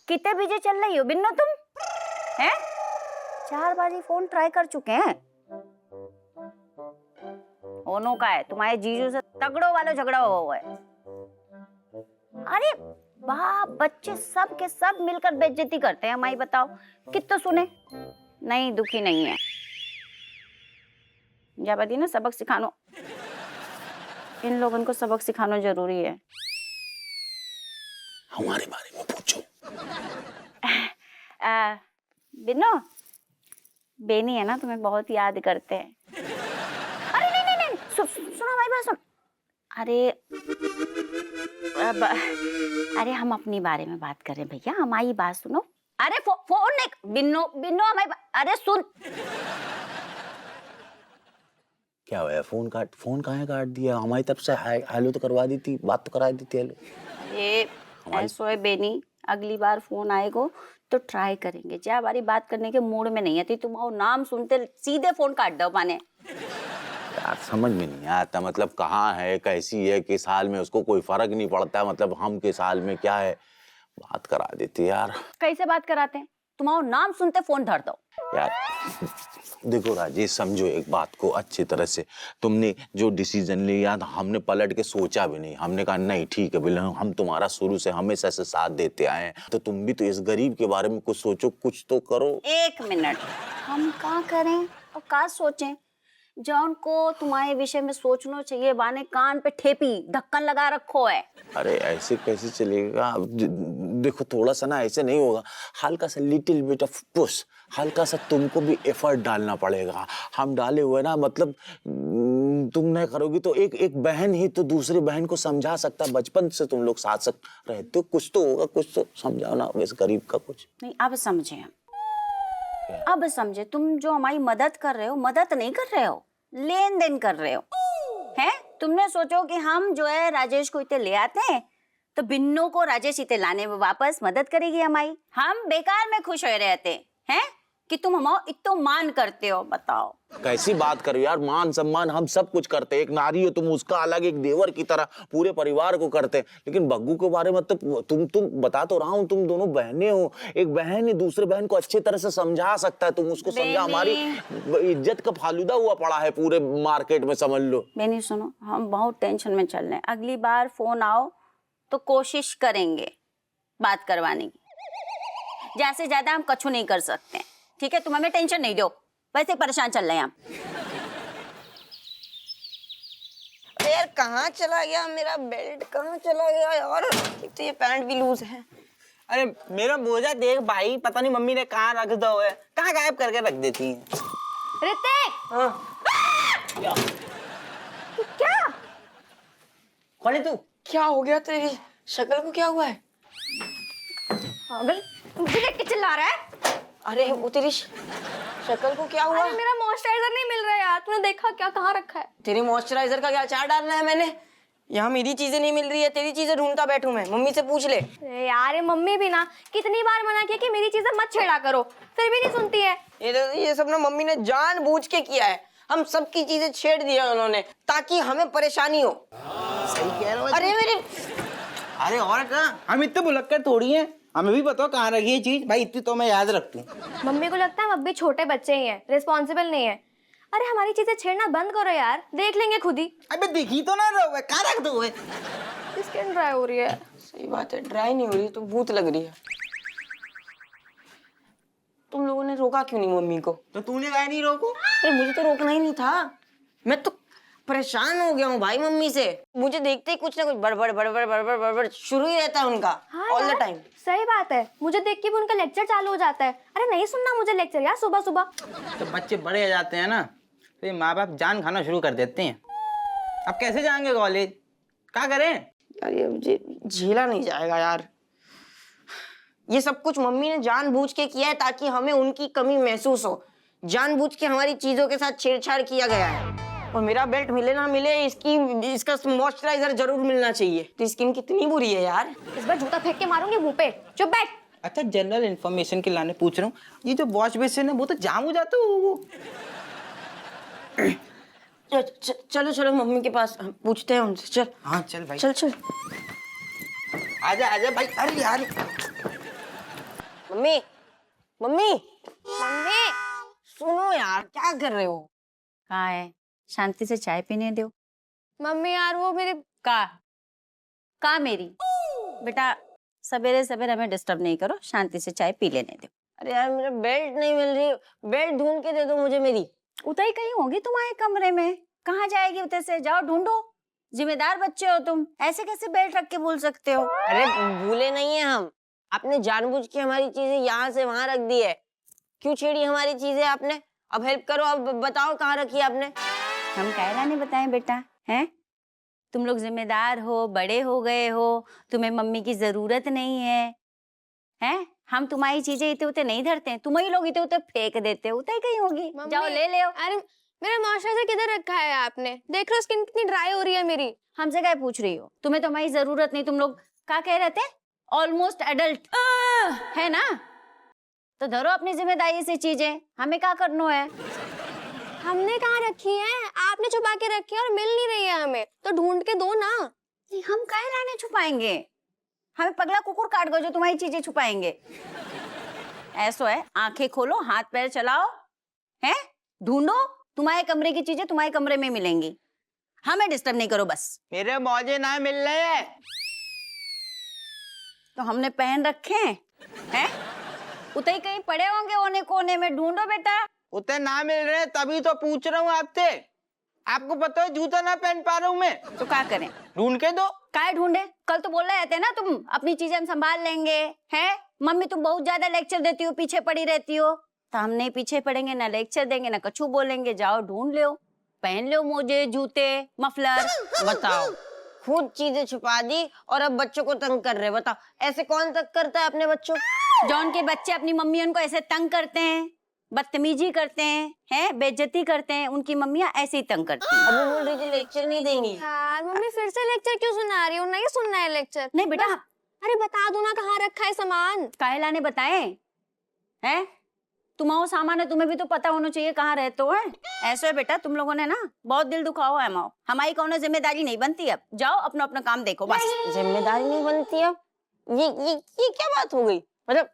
कितने बिजी चल रही हो बिन्नो तुम? हैं? 4 बारी फोन ट्राई कर चुके हैं। ओनो का है, तुम्हारे जीजू से तगड़ो वाला झगड़ा हुआ है। अरे बाप बच्चे सब के सब मिलकर बेइज्जती करते हैं हमारी, बताओ कितना सुने? नहीं दुखी नहीं है। जाबादी ना सबक सिखानो, इन लोगों को सबक सिखाना जरूरी है। हमारे बारे में पूछो। बिन्नो, बेनी है ना तुम्हें बहुत याद करते हैं। अरे नहीं नहीं नहीं, सुनो हमारी बात सुन। अरे हम अपनी बारे में बात कर रहे हैं भैया, हमारी बात सुनो। अरे फोन नहीं, बिन्नो बिन्नो हमारी अरे सुन। क्या हुआ? फोन कहाँ काट दिया? हमारी तरफ से हेलो तो करवा दी थी, बात तो करा दी थी। हेलो ये ऐसो है बेनी, अगली बार फोन आएगा तो ट्राई करेंगे। क्या बारी बात करने के मूड में नहीं आती, तुम्हारा नाम सुनते सीधे फोन काट दो माने। यार समझ में नहीं आता, मतलब कहाँ है, कैसी है, किस हाल में, उसको कोई फर्क नहीं पड़ता। मतलब हम किस हाल में क्या है, बात करा देती यार। कैसे बात कराते हैं? तुम्हारा नाम सुनते फोन धर दो। यार देखो राजेश, समझो एक बात को अच्छी तरह से। तुमने जो डिसीजन लिया था, हमने पलट के सोचा भी नहीं। हमने कहा नहीं ठीक है बिल्कुल, हम तुम्हारा शुरू से हमेशा से साथ देते आए हैं, तो तुम भी तो इस गरीब के बारे में कुछ सोचो, कुछ तो करो। 1 मिनट, हम क्या करें और क्या सोचें? जौन को तुम्हारे विषय में सोचना चाहिए बाने कान पे ठेपी ढक्कन लगा रखो है। अरे ऐसे कैसे चलेगा? देखो थोड़ा सा ना ऐसे नहीं होगा, हल्का सा लिटिल बिट ऑफ पुश, हल्का सा तुमको भी एफर्ट डालना पड़ेगा। हम डाले हुए ना, मतलब तुम नहीं करोगी तो एक बहन ही तो दूसरी बहन को समझा सकता। बचपन से तुम लोग साथ रहते हो, कुछ तो होगा, कुछ तो समझाओ ना इस गरीब का। कुछ नहीं, अब समझे हम, अब समझे। तुम जो हमारी मदद कर रहे हो, मदद नहीं कर रहे हो, लेन देन कर रहे हो हैं। तुमने सोचो कि हम जो है राजेश को इतने ले आते हैं तो बिन्नो को राजेश इतने लाने में वापस मदद करेगी हमारी। हम बेकार में खुश हो रहते हैं कि तुम हमारा इतना मान करते हो। बताओ कैसी बात कर रही हो यार? मान सम्मान हम सब कुछ करते हैं, एक नारी हो तुम, उसका अलग, एक देवर की तरह पूरे परिवार को करते हैं। लेकिन बग्गू के बारे में तो तुम बता तो रहा हूँ, तुम दोनों बहनें हो, एक बहन ही दूसरे बहन को अच्छी तरह से समझा सकता है। तुम उसको समझा, हमारी इज्जत का फालूदा हुआ पड़ा है पूरे मार्केट में, समझ लो। बेनी सुनो, हम बहुत टेंशन में चल रहे हैं। अगली बार फोन आओ तो कोशिश करेंगे बात करवाने की, ज्यादा से ज्यादा हम कछु नहीं कर सकते, ठीक है? तुम हमें टेंशन नहीं दो, वैसे परेशान चल रहे हैं हम। अरे यार कहाँ चला गया मेरा बेल्ट? कहाँ चला गया यार? एक तो ये पैंट भी लूज है। अरे मेरा मोजा देख भाई, पता नहीं मम्मी ने कहाँ रख दो है, कहाँ गायब करके रख देती है। ऋतिक! हाँ। क्या? कौन है तू? क्या हो गया तेरी शक्ल को? क्या हुआ है? पागल, मुझे देख के चिल्ला रहा है? अरे वो तेरी शक्ल को क्या हुआ? अरे मेरा मॉइस्चराइजर नहीं मिल रहा है यार, तूने देखा क्या कहाँ रखा है? तेरी मॉइस्चराइजर का क्या अचार डालना है मैंने? यहाँ मेरी चीजें नहीं मिल रही है, तेरी चीजें ढूंढता बैठूं मैं। मम्मी से पूछ ले। अरे यार ये मम्मी भी ना कितनी बार मना किया कि मेरी चीजें मत छेड़ा करो, फिर भी नहीं सुनती है। ये सब ना मम्मी ने जानबूझ के किया है। हम सबकी चीजें छेड़ दिया उन्होंने ताकि हमें परेशानी हो। सही कह रहे हो। अरे मेरे, अरे और कहाँ, हम इतने भुलक्कड़ थोड़ी हैं, हमें भी पता कहाँ रखी है चीज भाई, इतनी तो मैं याद रखती हूँ। मम्मी को लगता है हम अब भी छोटे बच्चे ही हैं, रिस्पॉन्सिबल नहीं है। अरे हमारी चीजें छेड़ना बंद करो यार, देख लेंगे खुद ही। अबे देखी तो ना रहो, कहाँ रख दो? स्किन ड्राई हो रही है। सही बात है, ड्राई नहीं हो रही तो भूत लग रही है। तुम लोगों ने रोका क्यों नहीं मम्मी को? तो तूने कहा नहीं रोको? अरे मुझे तो रोकना ही नहीं था, मैं तो परेशान हो गया हूँ भाई मम्मी से। मुझे देखते ही कुछ ना कुछ बड़बड़ बड़बड़ बड़बड़ बड़बड़ शुरू ही रहता है उनका, ऑल द टाइम। सही बात है, मुझे देख के भी उनका लेक्चर चालू हो जाता है। अरे नहीं सुनना मुझे लेक्चर यार सुबह सुबह। तो बच्चे बड़े हो जाते हैं ना, तो माँ बाप जान खाना शुरू कर देते हैं। अब कैसे जाएंगे कॉलेज, क्या करें? यार ये मुझे झेला नहीं जाएगा यार। ये सब कुछ मम्मी ने जानबूझ के किया है ताकि हमें उनकी कमी महसूस हो। जानबूझ के हमारी चीजों के साथ छेड़छाड़ किया गया है। और मेरा बेल्ट मिले ना मिले, इसका मॉइस्चराइजर जरूर मिलना चाहिए। तो स्किन कितनी बुरी है यार। इस बार जूता फेंक के मारूंगी मुंह पे। चुप बैठ। अच्छा जनरल इन्फॉर्मेशन के लाने पूछ रहा हूँ, ये जो वॉश बेसिन है वो तो जाम हो जाता है। चलो चलो मम्मी के पास पूछते हैं उनसे। चल। हाँ चल भाई, चल चल। आजा आजा भाई। अरे यार मम्मी मम्मी मम्मी सुनो यार, क्या कर रहे हो? कहाँ है? शांति से चाय पीने दो। मम्मी यार वो मेरे का मेरी बेटा, सवेरे सवेरे हमें डिस्टर्ब नहीं करो, शांति से चाय पी लेने दो। अरे यार मेरा बेल्ट नहीं मिल रही, बेल्ट ढूंढ के दे दो मुझे मेरी। उतई कहीं होगी तुम्हारे कमरे में, कहाँ जाएगी उतर से? जाओ ढूंढो, जिम्मेदार बच्चे हो तुम, ऐसे कैसे बेल्ट रख के भूल सकते हो? अरे भूले नहीं है हम, आपने जानबूझ के हमारी चीजें यहाँ से वहां रख दी है। क्यों छेड़ी हमारी चीजें आपने? अब हेल्प करो, अब बताओ कहाँ रखी है आपने। हम कायला ने बताएं बेटा, हैं? तुम लोग जिम्मेदार हो, बड़े हो गए हो, तुम्हें मम्मी की जरूरत नहीं है, हैं? हम तुम्हारी चीजें इतने उते नहीं धरते हैं, तुम ही लोग इतने उते फेंक देते हो। उतई कहीं होगी, मम्मी, जाओ ले ले। अरे मेरा मॉइस्चराइजर किधर रखा है आपने? देख रहे हो स्किन कितनी ड्राई हो रही है मेरी। हमसे क्या पूछ रही हो? तुम्हें तो हमारी जरूरत नहीं, तुम लोग क्या कह रहे थे? ऑलमोस्ट एडल्ट है ना, तो धरो अपनी जिम्मेदारी से चीजें, हमें क्या करना है? हमने कहाँ रखी है? आपने छुपा के रखी है और मिल नहीं रही है हमें, तो ढूंढ के दो ना। नहीं, हम काहे लाने छुपाएंगे? हमें पगला कुकुर काट गो जो तुम्हारी चीजें छुपाएंगे। ऐसा है, आंखें खोलो, हाथ पैर चलाओ, हैं? ढूंढो, तुम्हारे कमरे की चीजें तुम्हारे कमरे में मिलेंगी, हमें डिस्टर्ब नहीं करो बस। मेरे मौजे ना मिल रहे हैं। तो हमने पहन रखे हैं? उतई कहीं पड़े होंगे कोने कोने में, ढूंढो बेटा। उतने ना मिल रहे हैं, तभी तो पूछ रहा हूँ आपसे। आपको पता है जूता ना पहन पा रहा हूँ मैं। तो क्या करें? ढूंढ के दो। काय ढूंढे? कल तो बोल रहे थे ना तुम अपनी चीजें हम संभाल लेंगे, हैं? मम्मी तुम बहुत ज्यादा लेक्चर देती हो, पीछे पड़ी रहती हो, तो हम नहीं पीछे पड़ेंगे, ना लेक्चर देंगे, ना कछु बोलेंगे। जाओ ढूंढ लो, पहन लो मोजे, जूते, मफलर। बताओ, खुद चीजें छुपा दी और अब बच्चों को तंग कर रहे। बताओ, ऐसे कौन तंग करता है अपने बच्चों? जौन के बच्चे अपनी मम्मी उनको ऐसे तंग करते हैं, बदतमीजी करते हैं, बेइज्जती करते हैं, उनकी मम्मियाँ ऐसे ही तंग करती हैं। अब वो बोल रही थी लेक्चर नहीं देंगी। यार मम्मी फिर से लेक्चर क्यों सुना रही हो? नहीं सुनना है लेक्चर। नहीं बेटा, अरे बता दो ना कहाँ रखा है सामान। काहे ने बताए हैं? तुम्हारा सामान है, तुम्हें भी तो पता होना चाहिए कहाँ रहते हो। ऐसा है बेटा, तुम लोगों ने ना बहुत दिल दुखाओ है माओ, हमारी कौन जिम्मेदारी नहीं बनती। अब जाओ अपना अपना काम देखो बस। जिम्मेदारी नहीं बनती अब? ये क्या बात हो गई? मतलब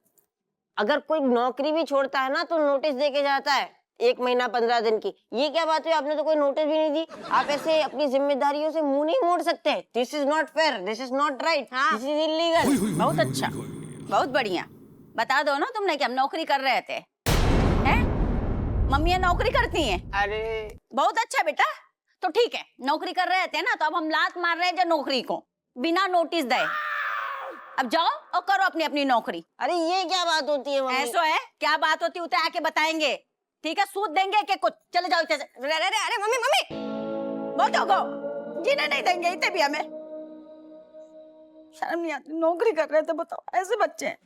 अगर कोई नौकरी भी छोड़ता है ना तो नोटिस दे के जाता है, 1 महीना 15 दिन की। ये क्या बात हुई? आपने तो कोई नोटिस भी नहीं दी। आप ऐसे अपनी जिम्मेदारियों से मुंह नहीं मोड़ सकते। This is not fair, this is not right, this is illegal. बहुत अच्छा, बहुत बढ़िया। बता दो ना तुमने कि हम नौकरी कर रहे थे, हैं? मम्मियाँ नौकरी करती हैं? अरे बहुत अच्छा बेटा, तो ठीक है, नौकरी कर रहे थे ना, तो अब हम लात मार रहे हैं जो नौकरी को बिना नोटिस दे। अब जाओ और करो अपनी अपनी नौकरी। अरे ये क्या बात होती है मम्मी? ऐसा है, क्या बात होती है आके बताएंगे, ठीक है? सूद देंगे कि कुछ? चले जाओ इधर से। अरे मम्मी मम्मी, वो तो गो, जीने नहीं देंगे इतने भी हमें। शर्म नहीं आती? नौकरी कर रहे थे, बताओ, ऐसे बच्चे हैं।